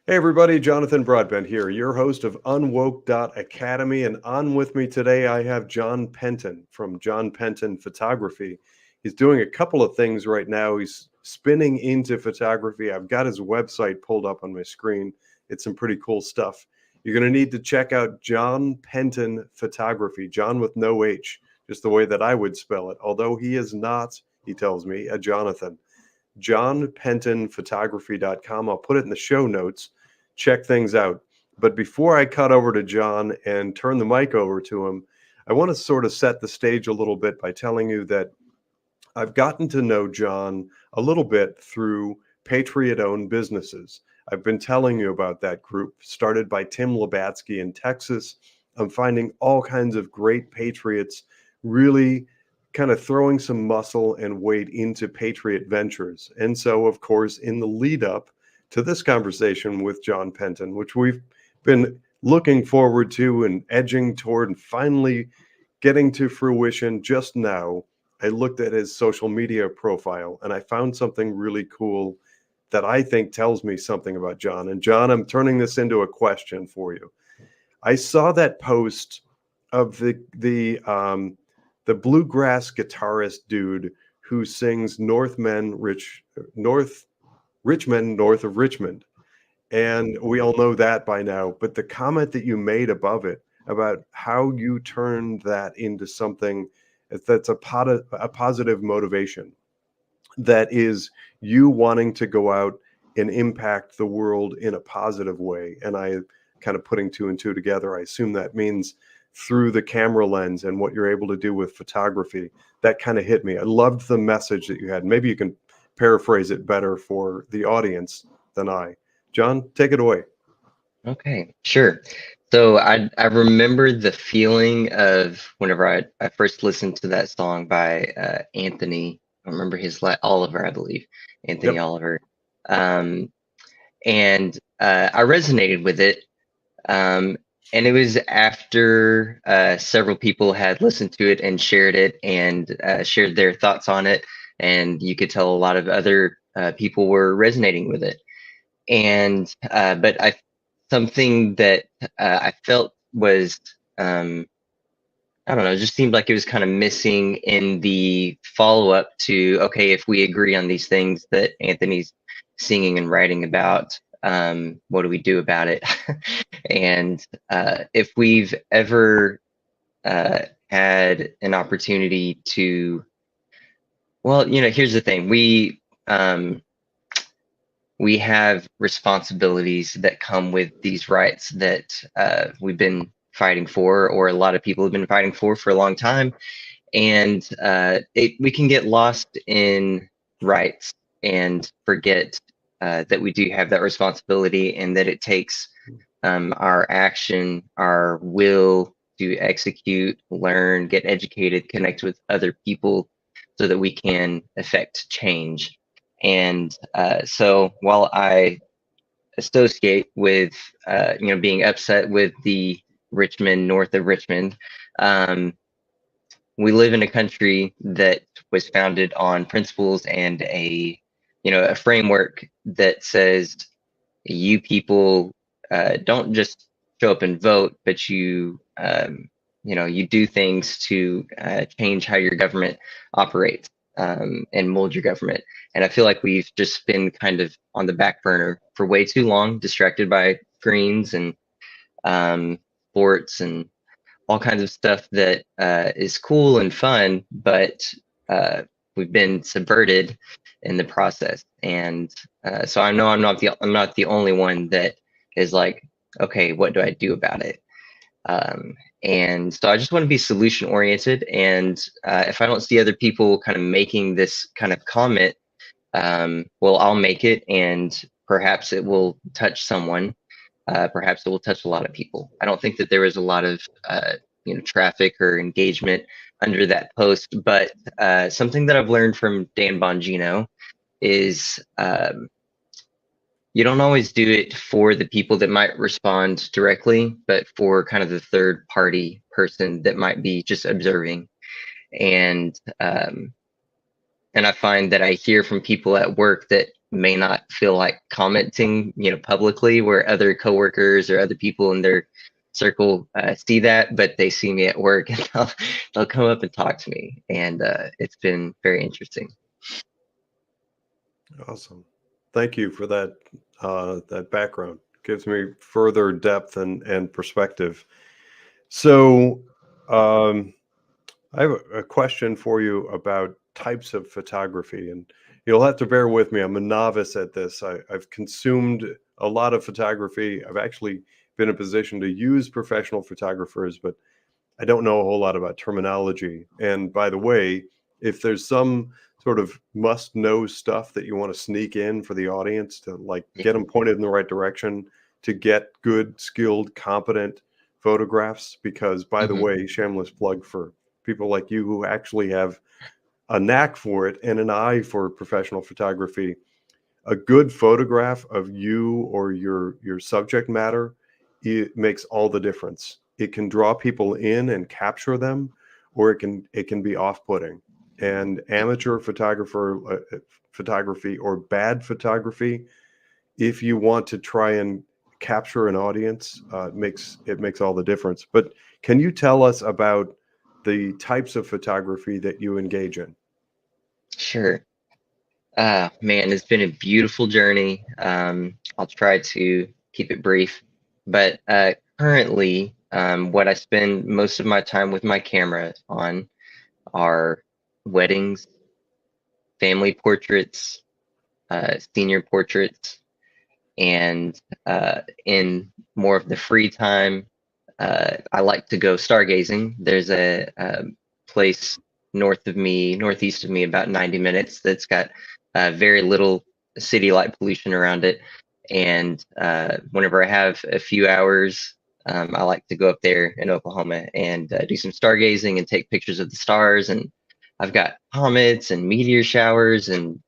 Hey everybody, Jonathan Broadbent here, your host of UnWoke Academy, and on with me today I have John Penton from John Penton Photography. He's doing a couple of things right now. He's spinning into photography. I've got his website pulled up on my screen. It's some pretty cool stuff. You're going to need to check out John Penton Photography, John with no H, just the way that I would spell it, although he is not, he tells me, a Jonathan. JohnPentonPhotography.com. I'll put it in the show notes. Check things out. But before I cut over to John and turn the mic over to him, I want to sort of set the stage a little bit by telling you that I've gotten to know John a little bit through Patriot Owned Businesses. I've been telling you about that group, started by Tim Labatsky in Texas. I'm finding all kinds of great patriots really kind of throwing some muscle and weight into Patriot Ventures. And so, of course, in the lead up to this conversation with John Penton, which we've been looking forward to and edging toward and finally getting to fruition just now, I looked at his social media profile and I found something really cool that I think tells me something about John. And John, I'm turning this into a question for you. I saw that post of the bluegrass guitarist dude who sings Richmond, north of Richmond. And we all know that by now. But the comment that you made above it about how you turned that into something that's a positive motivation, that is you wanting to go out and impact the world in a positive way. And I kind of putting two and two together, I assume that means through the camera lens and what you're able to do with photography. That kind of hit me. I loved the message that you had. Maybe you can paraphrase it better for the audience than I. John, take it away. Okay, sure. So I remember the feeling of whenever I first listened to that song by Anthony. I remember Oliver, I believe, Anthony Yep. Oliver, um, and I resonated with it. And it was after several people had listened to it and shared it and shared their thoughts on it, and you could tell a lot of other people were resonating with it. And but something that I felt was I don't know, it just seemed like it was kind of missing in the follow up to, okay, if we agree on these things that Anthony's singing and writing about, what do we do about it? And if we've ever had an opportunity to, well, here's the thing, we have responsibilities that come with these rights that we've been fighting for, or a lot of people have been fighting for a long time. And we can get lost in rights and forget that we do have that responsibility, and that it takes our action, our will to execute, learn, get educated, connect with other people so that we can affect change. And so while I associate with, being upset with the Richmond, north of Richmond, we live in a country that was founded on principles and a framework that says you people don't just show up and vote, but you do things to change how your government operates, and mold your government. And I feel like we've just been kind of on the back burner for way too long, distracted by screens and sports and all kinds of stuff that is cool and fun, but we've been subverted in the process. And so I know I'm not the only one that is like, okay, what do I do about it? And so I just want to be solution oriented. And if I don't see other people kind of making this kind of comment, well, I'll make it, and perhaps it will touch someone. Perhaps it will touch a lot of people. I don't think that there was a lot of traffic or engagement under that post, but something that I've learned from Dan Bongino is you don't always do it for the people that might respond directly, but for kind of the third party person that might be just observing. And I find that I hear from people at work that may not feel like commenting, publicly, where other coworkers or other people in their circle see that, but they see me at work and they'll come up and talk to me, and it's been very interesting. Awesome. Thank you for that that background. Gives me further depth and perspective. So, I have a question for you about types of photography, and you'll have to bear with me. I'm a novice at this. I've consumed a lot of photography. I've actually been in a position to use professional photographers, but I don't know a whole lot about terminology. And by the way, if there's some sort of must know stuff that you want to sneak in for the audience to like get them pointed in the right direction to get good, skilled, competent photographs, because by the way, shameless plug for people like you who actually have a knack for it and an eye for professional photography, a good photograph of you or your subject matter, it makes all the difference. It can draw people in and capture them, or it can be off-putting. And amateur photography or bad photography, if you want to try and capture an audience, it makes all the difference. But can you tell us about the types of photography that you engage in? Sure. Man, it's been a beautiful journey. I'll try to keep it brief, but currently, what I spend most of my time with my camera on are weddings, family portraits, senior portraits, and in more of the free time, I like to go stargazing. There's a place northeast of me, about 90 minutes, that's got very little city light pollution around it. And whenever I have a few hours, I like to go up there in Oklahoma and do some stargazing and take pictures of the stars. And I've got comets and meteor showers and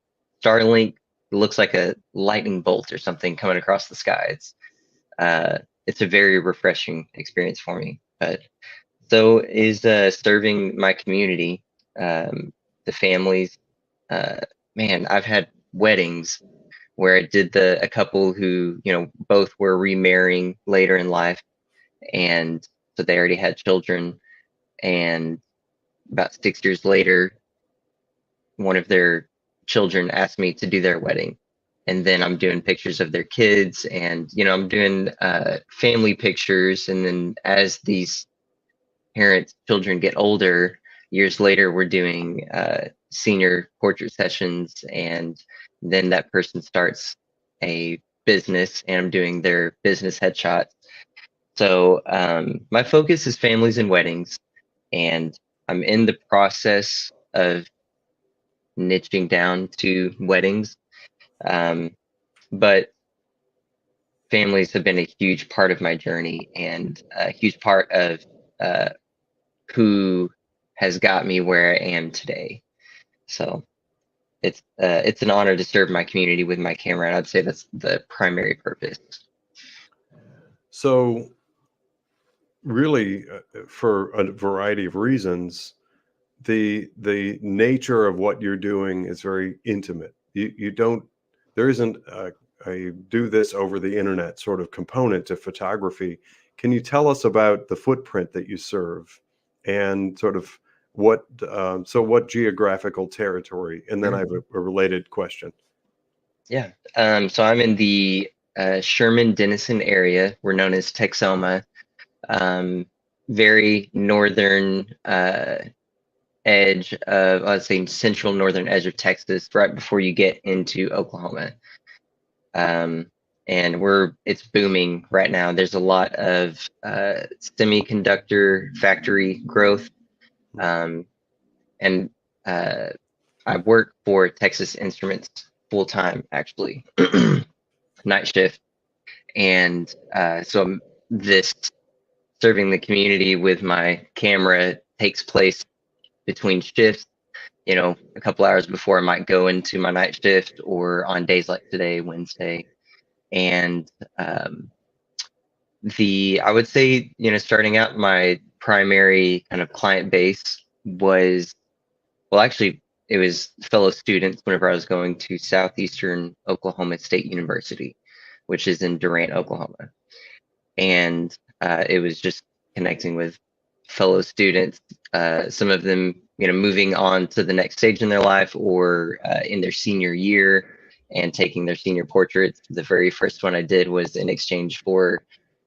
Starlink. It looks like a lightning bolt or something coming across the sky. It's a very refreshing experience for me. But so is serving my community, the families. Man, I've had weddings where I did a couple who, both were remarrying later in life, and so they already had children. And about 6 years later, one of their children asked me to do their wedding. And then I'm doing pictures of their kids, and I'm doing family pictures. And then as these parents' children get older, years later, we're doing senior portrait sessions, and then that person starts a business, and I'm doing their business headshots. So my focus is families and weddings, and I'm in the process of niching down to weddings. But families have been a huge part of my journey, and a huge part of who has got me where I am today. So it's an honor to serve my community with my camera, and I'd say that's the primary purpose. So really, for a variety of reasons, the nature of what you're doing is very intimate. You don't, there isn't a do this over the internet sort of component to photography. Can you tell us about the footprint that you serve and sort of what what geographical territory? And then I have a related question. Yeah. So I'm in the Sherman Denison area. We're known as Texoma. Very northern edge of, let's say, central northern edge of Texas, right before you get into Oklahoma. And it's booming right now. There's a lot of semiconductor factory growth. And I work for Texas Instruments full time, actually, night shift. And so this serving the community with my camera takes place between shifts, a couple hours before I might go into my night shift, or on days like today, Wednesday. And I would say, starting out, my primary kind of client base was, well, actually, it was fellow students whenever I was going to Southeastern Oklahoma State University, which is in Durant, Oklahoma. And it was just connecting with fellow students, some of them, moving on to the next stage in their life or in their senior year and taking their senior portraits. The very first one I did was in exchange for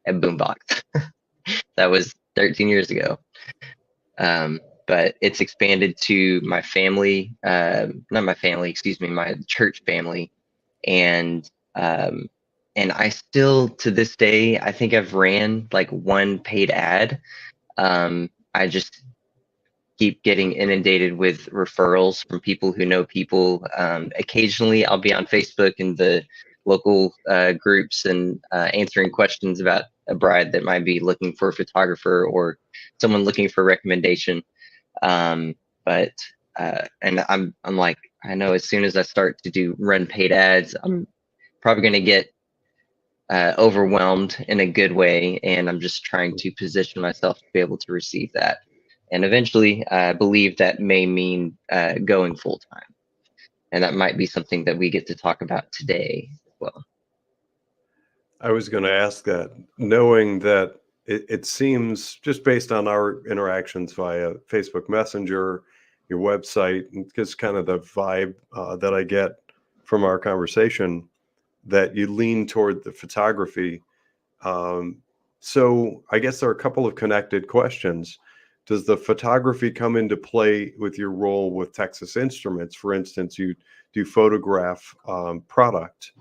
a boombox. That was 13 years ago. But it's expanded to my family, not my family, excuse me, my church family. And I still, to this day, I think I've ran like one paid ad. I just keep getting inundated with referrals from people who know people. Occasionally, I'll be on Facebook in the local groups and answering questions about a bride that might be looking for a photographer or someone looking for a recommendation. But I'm like, I know as soon as I start to run paid ads, I'm probably going to get overwhelmed in a good way, and I'm just trying to position myself to be able to receive that. And eventually, I believe that may mean going full time, and that might be something that we get to talk about today as well. I was going to ask that, knowing that it seems, just based on our interactions via Facebook Messenger, your website, and just kind of the vibe that I get from our conversation, that you lean toward the photography. So I guess there are a couple of connected questions. Does the photography come into play with your role with Texas Instruments? For instance, you do photograph product,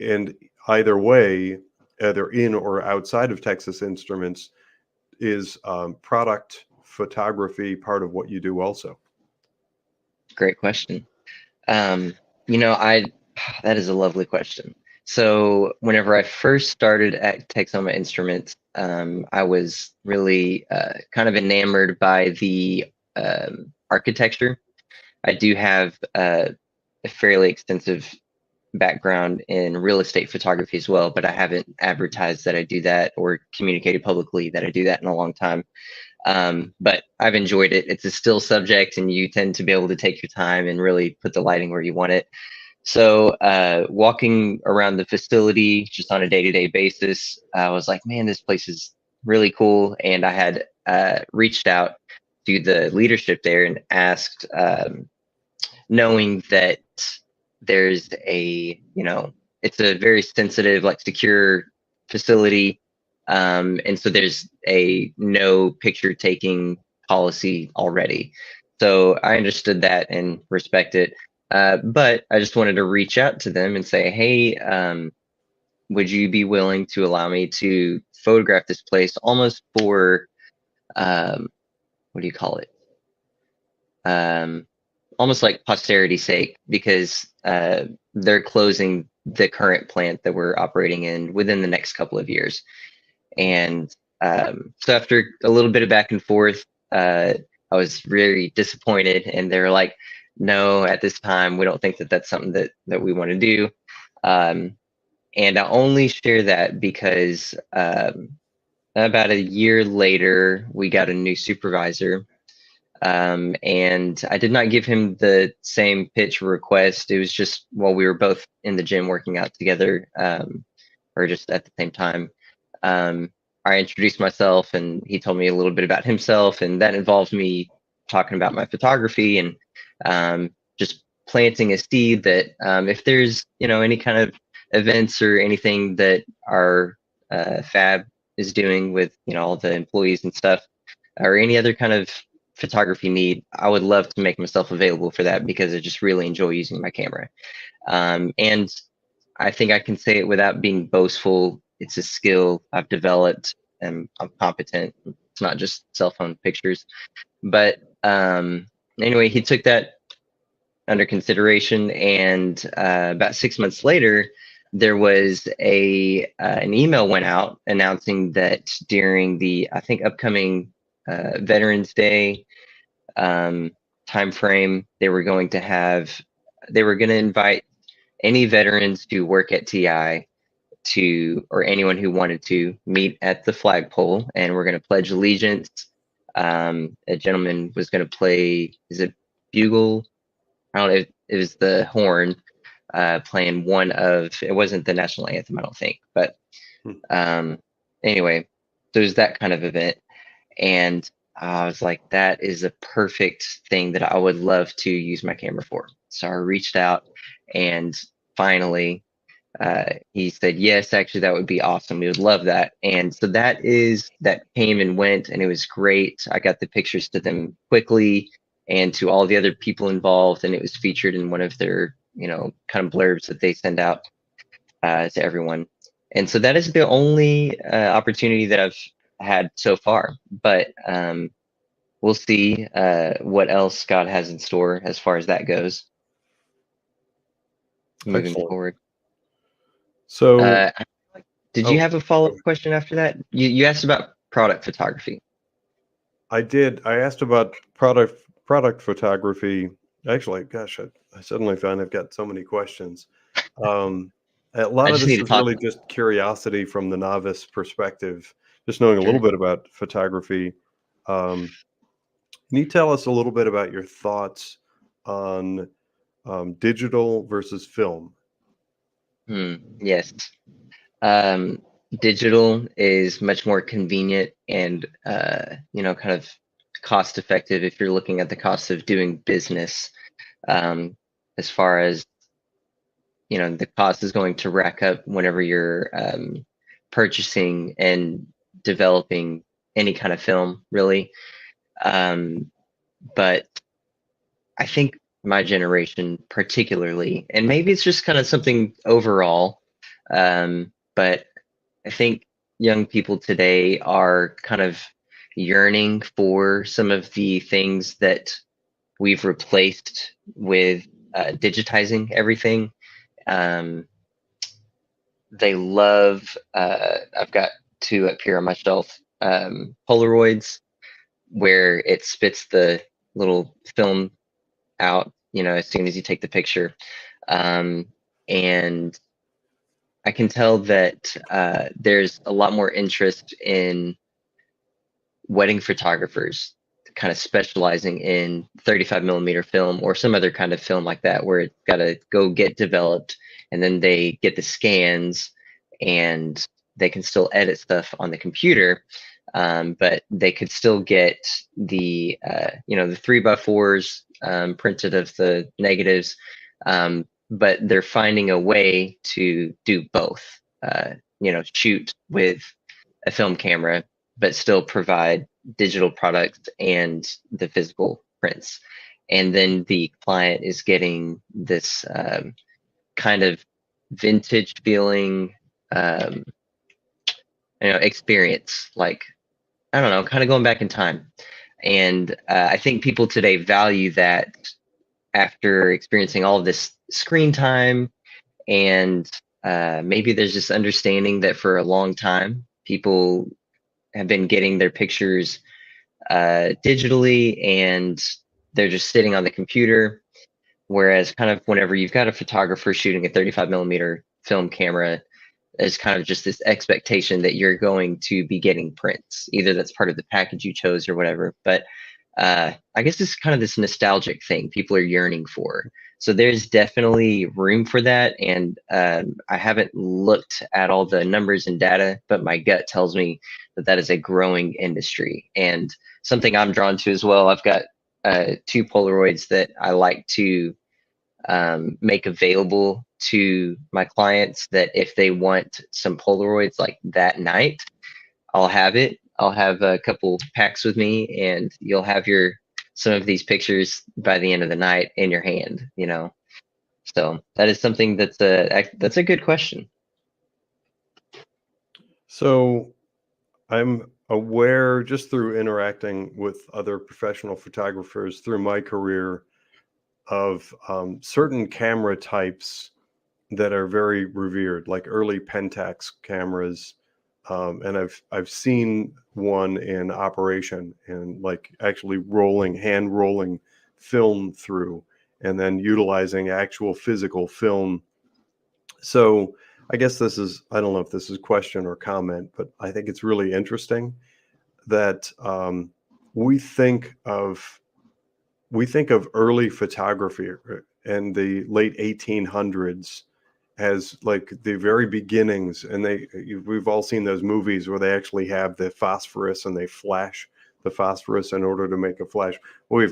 and either way, either in or outside of Texas Instruments, is product photography part of what you do also? Great question. That is a lovely question. So whenever I first started at Texoma Instruments, I was really kind of enamored by the architecture. I do have a fairly extensive background in real estate photography as well, but I haven't advertised that I do that or communicated publicly that I do that in a long time. But I've enjoyed it. It's a still subject, and you tend to be able to take your time and really put the lighting where you want it. So walking around the facility just on a day-to-day basis, I was like, man, this place is really cool. And I had reached out to the leadership there and asked, knowing that there's it's a very sensitive, like secure facility. And so there's a no picture taking policy already. So I understood that and respect it. But I just wanted to reach out to them and say, hey, would you be willing to allow me to photograph this place almost for, what do you call it? Almost like posterity's sake, because they're closing the current plant that we're operating in within the next couple of years. And so after a little bit of back and forth, I was very disappointed, and they were like, no, at this time, we don't think that that's something that we want to do. And I only share that because about a year later, we got a new supervisor. And I did not give him the same pitch request. It was just while we were both in the gym working out together, or just at the same time. I introduced myself, and he told me a little bit about himself, and that involved me talking about my photography and just planting a seed that if there's any kind of events or anything that our fab is doing with all the employees and stuff, or any other kind of photography need, I would love to make myself available for that, because I just really enjoy using my camera. And I think I can say it without being boastful. It's a skill I've developed, and I'm competent. It's not just cell phone pictures. But anyway, he took that under consideration, and about 6 months later, there was an email went out announcing that during the, I think, upcoming Veterans Day timeframe, they were going to invite any veterans who work at TI or anyone who wanted to meet at the flagpole, and we're going to pledge allegiance. A gentleman was going to play, is it bugle? I don't know if it was the horn playing one of, it wasn't the national anthem, I don't think, but anyway, so it was that kind of event. And I was like, that is a perfect thing that I would love to use my camera for. So I reached out, and finally he said, yes, actually, that would be awesome. We would love that. And so that came and went, and it was great. I got the pictures to them quickly and to all the other people involved, and it was featured in one of their, kind of blurbs that they send out to everyone. And so that is the only opportunity that I've had so far. But we'll see what else God has in store as far as that goes moving Excellent. forward. So, did you have a follow-up question after that? You asked about product photography. I did. I asked about product photography. Actually, gosh, I suddenly find I've got so many questions. A lot of this is really just curiosity from the novice perspective, just knowing a little bit about photography. Can you tell us a little bit about your thoughts on digital versus film? Yes. Digital is much more convenient and, kind of cost effective if you're looking at the cost of doing business. As far as, the cost is going to rack up whenever you're purchasing and developing any kind of film, really. But I think my generation particularly, and maybe it's just kind of something overall, but I think young people today are kind of yearning for some of the things that we've replaced with digitizing everything. They love, I've got two up here on my shelf, Polaroids, where it spits the little film out, as soon as you take the picture. And I can tell that there's a lot more interest in wedding photographers kind of specializing in 35 millimeter film or some other kind of film like that, where it's got to go get developed, and then they get the scans and they can still edit stuff on the computer. But they could still get the, the 3x4s printed of the negatives. But they're finding a way to do both, shoot with a film camera, but still provide digital products and the physical prints. And then the client is getting this kind of vintage feeling, experience, like, I don't know, kind of going back in time. And I think people today value that after experiencing all of this screen time, and maybe there's this understanding that for a long time people have been getting their pictures digitally, and they're just sitting on the computer. Whereas kind of whenever you've got a photographer shooting a 35 millimeter film camera, there's kind of just this expectation that you're going to be getting prints, either that's part of the package you chose or whatever. But I guess it's kind of this nostalgic thing people are yearning for. So there's definitely room for that. And I haven't looked at all the numbers and data, but my gut tells me that that is a growing industry and something I'm drawn to as well. I've got two Polaroids that I like to make available to my clients, that if they want some Polaroids like that night, I'll have it. I'll have a couple packs with me, and you'll have some of these pictures by the end of the night in your hand, So that is something that's a good question. So I'm aware, just through interacting with other professional photographers through my career, of certain camera types that are very revered, like early Pentax cameras. And I've seen one in operation, and like actually hand rolling film through, and then utilizing actual physical film. So I guess I don't know if this is question or comment, but I think it's really interesting that we think of we think of early photography and the late 1800s as like the very beginnings, and we've all seen those movies where they actually have the phosphorus and they flash the phosphorus in order to make a flash. Well,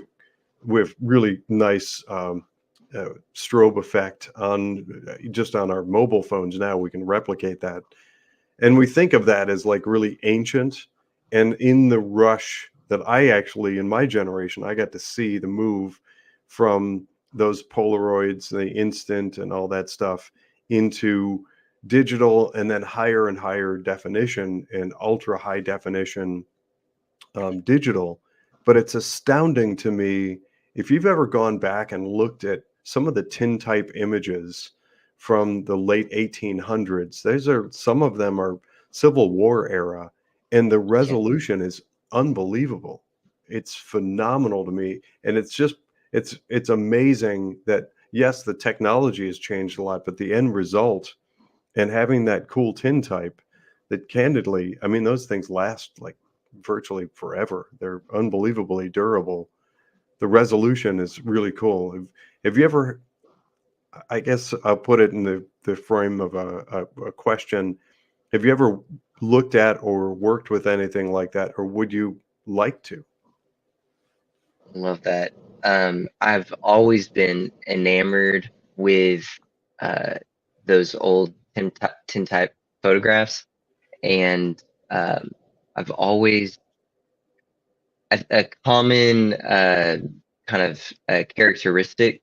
we've really nice strobe effect on just on our mobile phones now. We can replicate that, and we think of that as like really ancient. And in the rush that I actually, in my generation, I got to see the move from those Polaroids, the instant and all that stuff, into digital, and then higher and higher definition and ultra high definition digital. But it's astounding to me, if you've ever gone back and looked at some of the tintype images from the late 1800s, some of them are Civil War era, and the Yeah. resolution is unbelievable. It's phenomenal to me, and it's amazing that, yes, the technology has changed a lot, but the end result, and having that cool tintype, that candidly, I mean, those things last like virtually forever. They're unbelievably durable. The resolution is really cool. Have you ever, I guess I'll put it in the frame of a question. Have you ever looked at or worked with anything like that, or would you like to? Love that. I've always been enamored with uh, those old tintype photographs, and I've always a common kind of characteristic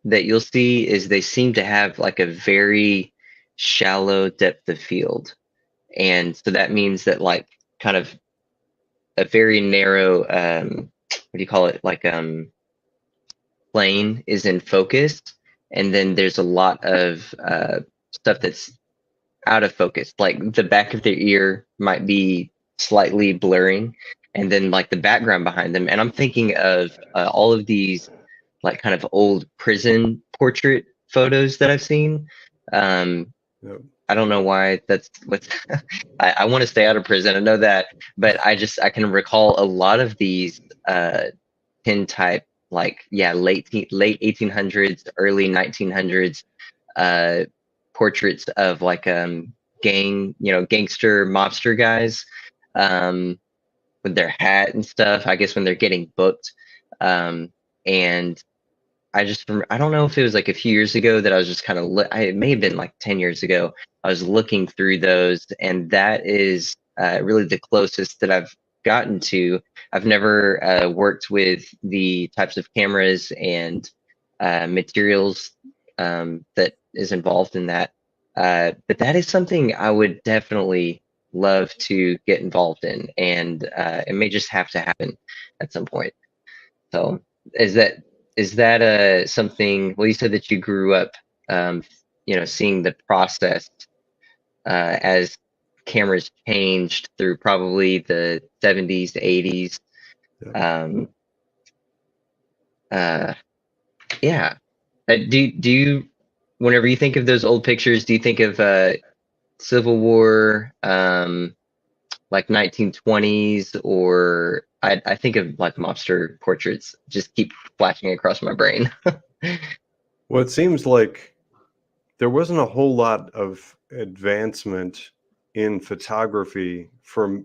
that you'll see is they seem to have like a very shallow depth of field, and so that means that like kind of a very narrow what do you call it, like plane is in focus, and then there's a lot of stuff that's out of focus, like the back of their ear might be slightly blurring, and then like the background behind them. And I'm thinking of all of these like kind of old prison portrait photos that I've seen. um Yeah. I don't know why that's what I want to stay out of prison, I know that, but I can recall a lot of these tintype, like, yeah, late 1800s, early 1900s uh portraits of like gangster mobster guys, um with their hat and stuff, I guess when they're getting booked. And I don't know if it was like a few years ago that I was just kind of it may have been like 10 years ago. I was looking through those, and that is really the closest that I've gotten to. I've never worked with the types of cameras and materials that is involved in that. But that is something I would definitely love to get involved in, and it may just have to happen at some point. So is that something? Well, you said that you grew up, um, seeing the process as cameras changed through probably the 70s, 80s. Yeah. Um, uh, yeah. Do you, whenever you think of those old pictures, do you think of Civil War, like 1920s, or I think of like mobster portraits just keep flashing across my brain. Well, it seems like there wasn't a whole lot of advancement in photography for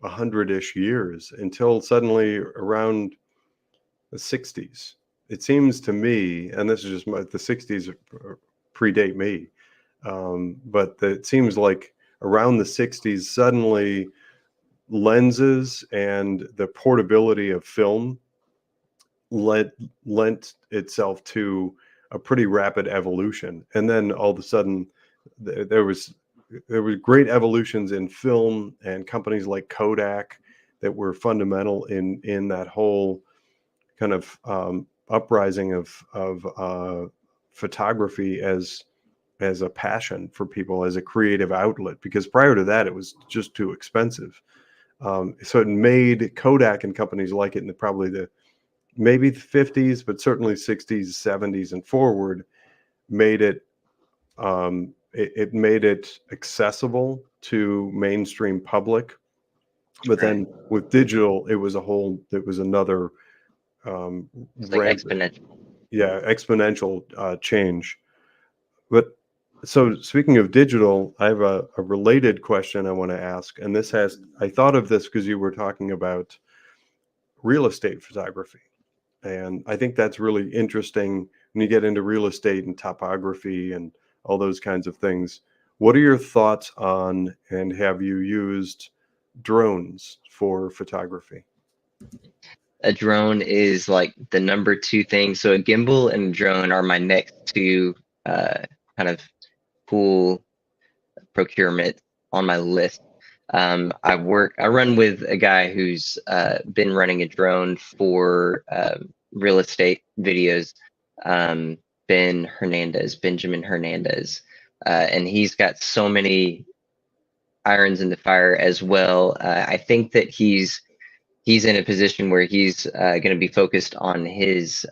100-ish years until suddenly around the 60s. It seems to me, and this is just the 60s predate me, but it seems like around the 60s, suddenly lenses and the portability of film lent itself to a pretty rapid evolution. And then all of a sudden, there was great evolutions in film, and companies like Kodak that were fundamental in that whole kind of uprising of photography as a passion for people, as a creative outlet, because prior to that it was just too expensive. So it made Kodak and companies like it in maybe the 50s, but certainly 60s, 70s, and forward, made it made it accessible to mainstream public. But Right. then with digital, it was another It's like exponential. yeah, exponential change. But so speaking of digital, I have a related question I want to ask, and this has I thought of this because you were talking about real estate photography, and I think that's really interesting when you get into real estate and topography and all those kinds of things. What are your thoughts on, and have you used drones for photography? A drone is like the number two thing. So a gimbal and a drone are my next two kind of cool procurement on my list. I run with a guy who's been running a drone for real estate videos, Benjamin Hernandez, and he's got so many irons in the fire as well. I think that he's in a position where he's going to be focused on his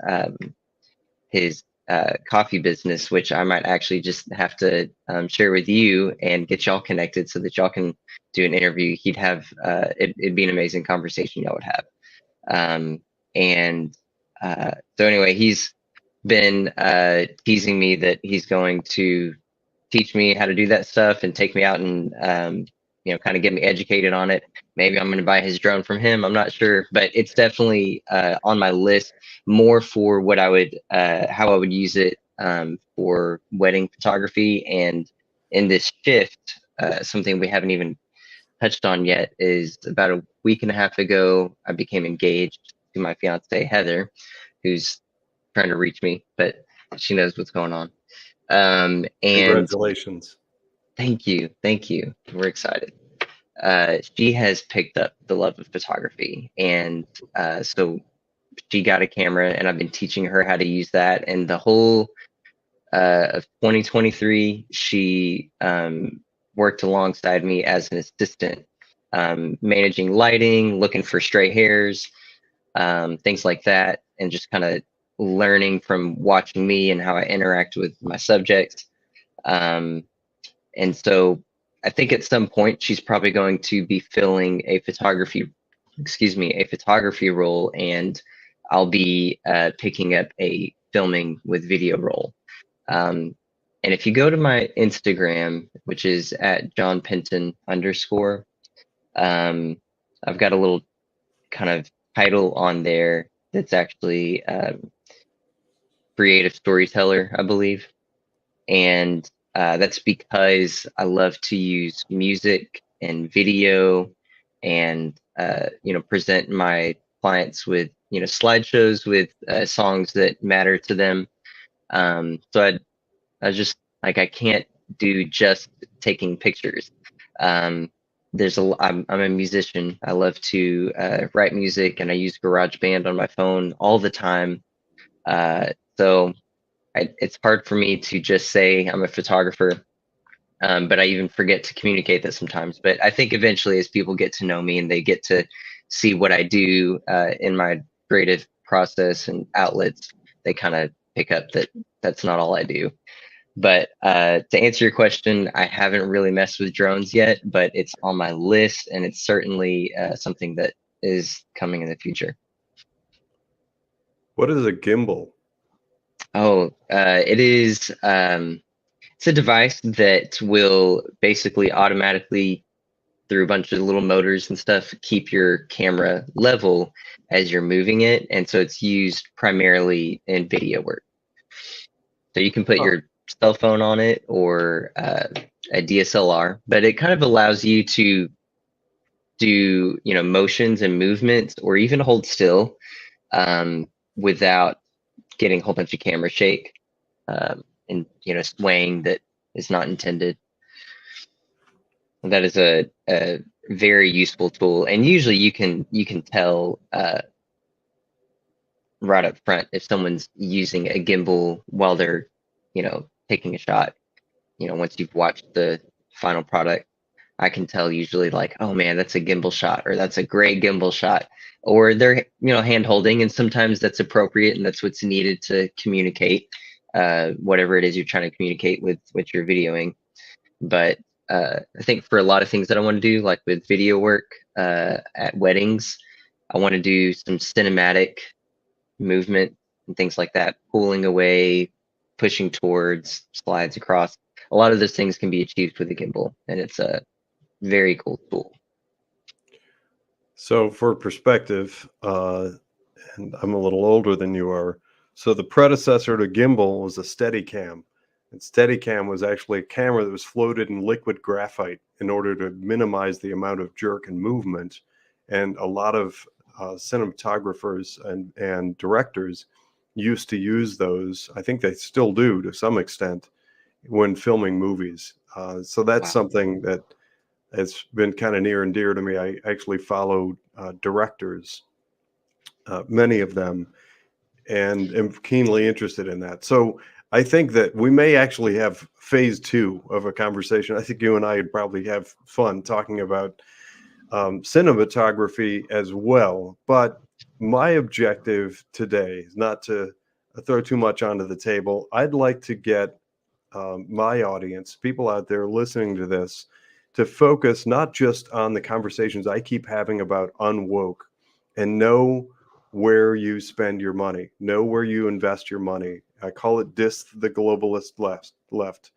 coffee business, which I might actually just have to share with you and get y'all connected so that y'all can do an interview. He'd have it'd be an amazing conversation y'all would have. And so anyway, he's been teasing me that he's going to teach me how to do that stuff and take me out and kind of get me educated on it. Maybe I'm going to buy his drone from him. I'm not sure, but it's definitely on my list more for what I would, how I would use it for wedding photography. And in this shift, something we haven't even touched on yet is about a week and a half ago, I became engaged to my fiance, Heather, who's trying to reach me, but she knows what's going on. And Congratulations. Thank you. Thank you. We're excited. She has picked up the love of photography. And so she got a camera, and I've been teaching her how to use that. And the whole of 2023, she worked alongside me as an assistant, managing lighting, looking for stray hairs, things like that, and just kind of learning from watching me and how I interact with my subjects. And so I think at some point she's probably going to be filling a photography role, and I'll be picking up a filming with video role. And if you go to my Instagram, which is at John Penton _, I've got a little kind of title on there that's actually creative storyteller, I believe. And that's because I love to use music and video and present my clients with slideshows with songs that matter to them. So I just like, I can't do just taking pictures. I'm a musician. I love to write music, and I use GarageBand on my phone all the time. So it's hard for me to just say I'm a photographer, but I even forget to communicate that sometimes. But I think eventually, as people get to know me and they get to see what I do in my creative process and outlets, they kind of pick up that that's not all I do. But to answer your question, I haven't really messed with drones yet, but it's on my list, and it's certainly something that is coming in the future. What is a gimbal? Oh, it is. It's a device that will basically automatically, through a bunch of little motors and stuff, keep your camera level as you're moving it, and so it's used primarily in video work. So you can put your cell phone on it or a DSLR, but it kind of allows you to do motions and movements, or even hold still without getting a whole bunch of camera shake and swaying that is not intended. That is a very useful tool, and usually you can tell right up front if someone's using a gimbal while they're taking a shot. Once you've watched the final product, I can tell usually, like, oh man, that's a gimbal shot, or that's a great gimbal shot, or they're hand holding, and sometimes that's appropriate and that's what's needed to communicate whatever it is you're trying to communicate with what you're videoing. But I think for a lot of things that I want to do, like with video work at weddings, I want to do some cinematic movement and things like that, pulling away, pushing towards, slides across. A lot of those things can be achieved with a gimbal, and it's a very cool tool. So for perspective, and I'm a little older than you are, so the predecessor to gimbal was a Steadicam. And Steadicam was actually a camera that was floated in liquid graphite in order to minimize the amount of jerk and movement. And a lot of cinematographers and directors used to use those. I think they still do to some extent when filming movies. So that's Wow. something that has been kind of near and dear to me. I actually followed directors, many of them, and am keenly interested in that. So I think that we may actually have phase 2 of a conversation. I think you and I would probably have fun talking about cinematography as well. But my objective today is not to throw too much onto the table. I'd like to get my audience, people out there listening to this, to focus not just on the conversations I keep having about UnWoke, and know where you spend your money, know where you invest your money. I call it DISC the globalist left.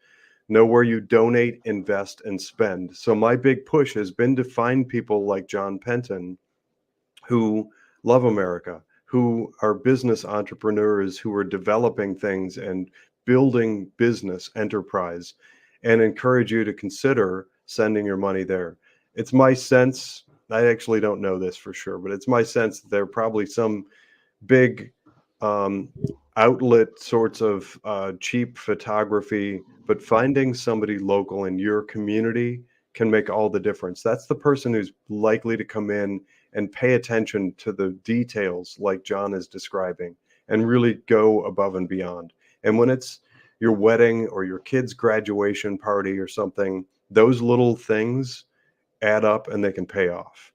Know where you donate, invest, and spend. So my big push has been to find people like John Penton who love America, who are business entrepreneurs, who are developing things and building business enterprise, and encourage you to consider sending your money there. It's my sense, I actually don't know this for sure, but it's my sense that there are probably some big outlet sorts of cheap photography, but finding somebody local in your community can make all the difference. That's the person who's likely to come in and pay attention to the details like John is describing and really go above and beyond. And when it's your wedding or your kid's graduation party or something, those little things add up and they can pay off.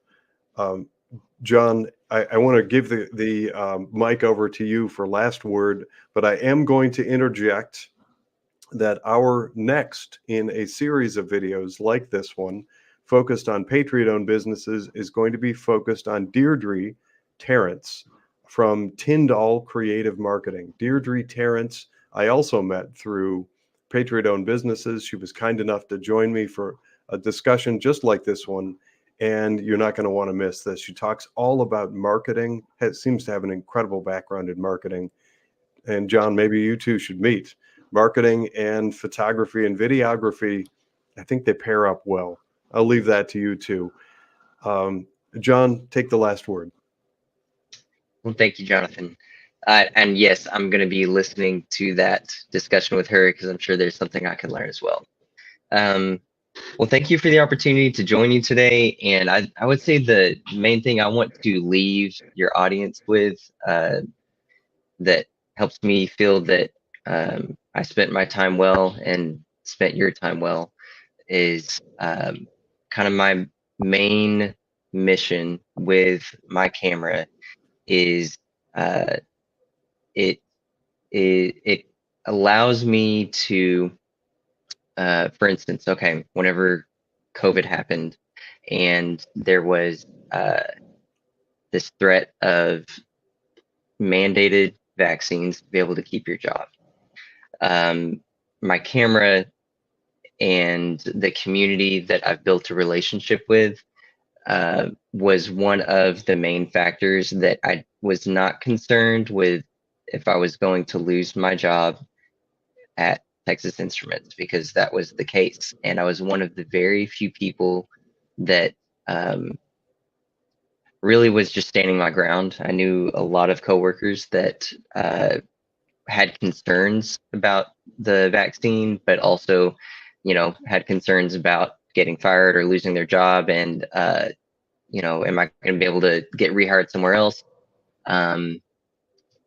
John, I want to give the mic over to you for last word, but I am going to interject that our next in a series of videos like this one, focused on Patriot-owned businesses, is going to be focused on Deirdre Terrence from Tyndall Creative Marketing. Deirdre Terrence, I also met through Patriot-owned businesses. She was kind enough to join me for a discussion just like this one, and you're not going to want to miss this. She talks all about marketing, seems to have an incredible background in marketing. And John, maybe you two should meet. Marketing and photography and videography, I think they pair up well. I'll leave that to you two. John, take the last word. Well, thank you, Jonathan. And yes, I'm going to be listening to that discussion with her because I'm sure there's something I can learn as well. Well, thank you for the opportunity to join you today. And I would say the main thing I want to leave your audience with that helps me feel that I spent my time well and spent your time well is kind of my main mission with my camera is it allows me to for instance, okay, whenever COVID happened and there was this threat of mandated vaccines to be able to keep your job, my camera and the community that I've built a relationship with was one of the main factors that I was not concerned with if I was going to lose my job at Texas Instruments, because that was the case. And I was one of the very few people that really was just standing my ground. I knew a lot of coworkers that had concerns about the vaccine, but also, you know, had concerns about getting fired or losing their job. And, you know, am I going to be able to get rehired somewhere else?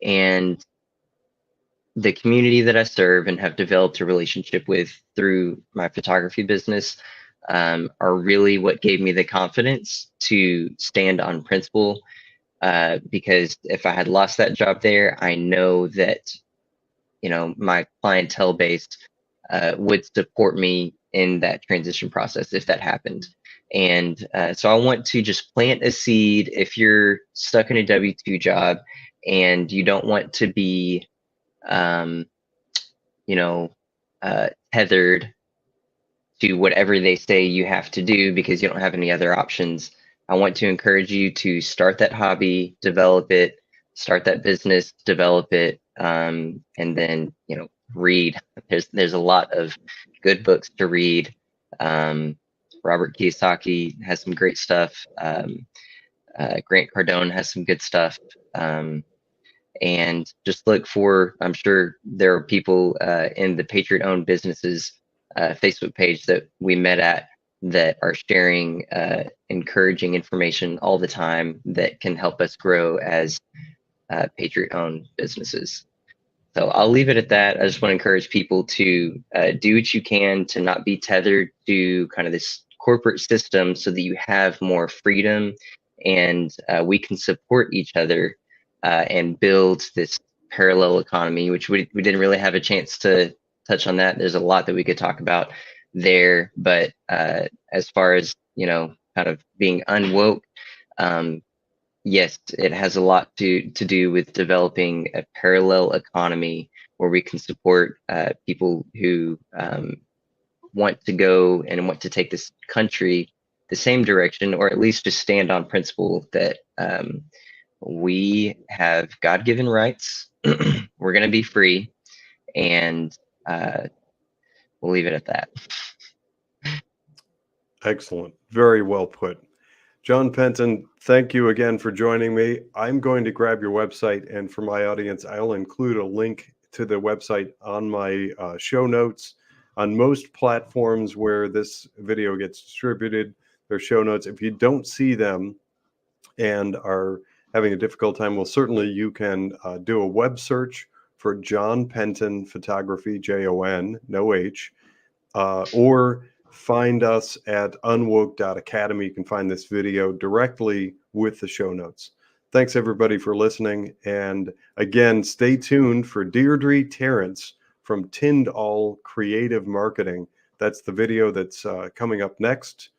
And the community that I serve and have developed a relationship with through my photography business are really what gave me the confidence to stand on principle. Because if I had lost that job there, I know that, you know, my clientele base would support me in that transition process if that happened. And so I want to just plant a seed. If you're stuck in a W-2 job and you don't want to be, you know, tethered to whatever they say you have to do because you don't have any other options. I want to encourage you to start that hobby, develop it, start that business, develop it, and then, you know, read. There's a lot of good books to read. Robert Kiyosaki has some great stuff. Grant Cardone has some good stuff. And just look for, I'm sure there are people in the Patriot Owned Businesses Facebook page that we met at that are sharing encouraging information all the time that can help us grow as Patriot Owned businesses. So I'll leave it at that. I just want to encourage people to do what you can to not be tethered to kind of this corporate system so that you have more freedom and we can support each other and build this parallel economy, which we didn't really have a chance to touch on that. There's a lot that we could talk about there, but as far as, you know, kind of being unwoke, yes, it has a lot to do with developing a parallel economy where we can support people who want to go and want to take this country the same direction, or at least just stand on principle that we have God-given rights. We're going to be free, and we'll leave it at that. Excellent. Very well put. John Penton, thank you again for joining me. I'm going to grab your website, and for my audience, I'll include a link to the website on my show notes. On most platforms where this video gets distributed, there's show notes. If you don't see them and are having a difficult time, well, certainly you can do a web search for John Penton Photography, Jon, no H, or find us at unwoke.academy. You can find this video directly with the show notes. Thanks everybody for listening. And again, stay tuned for Deirdre Terrence from Tyndall Creative Marketing. That's the video that's coming up next.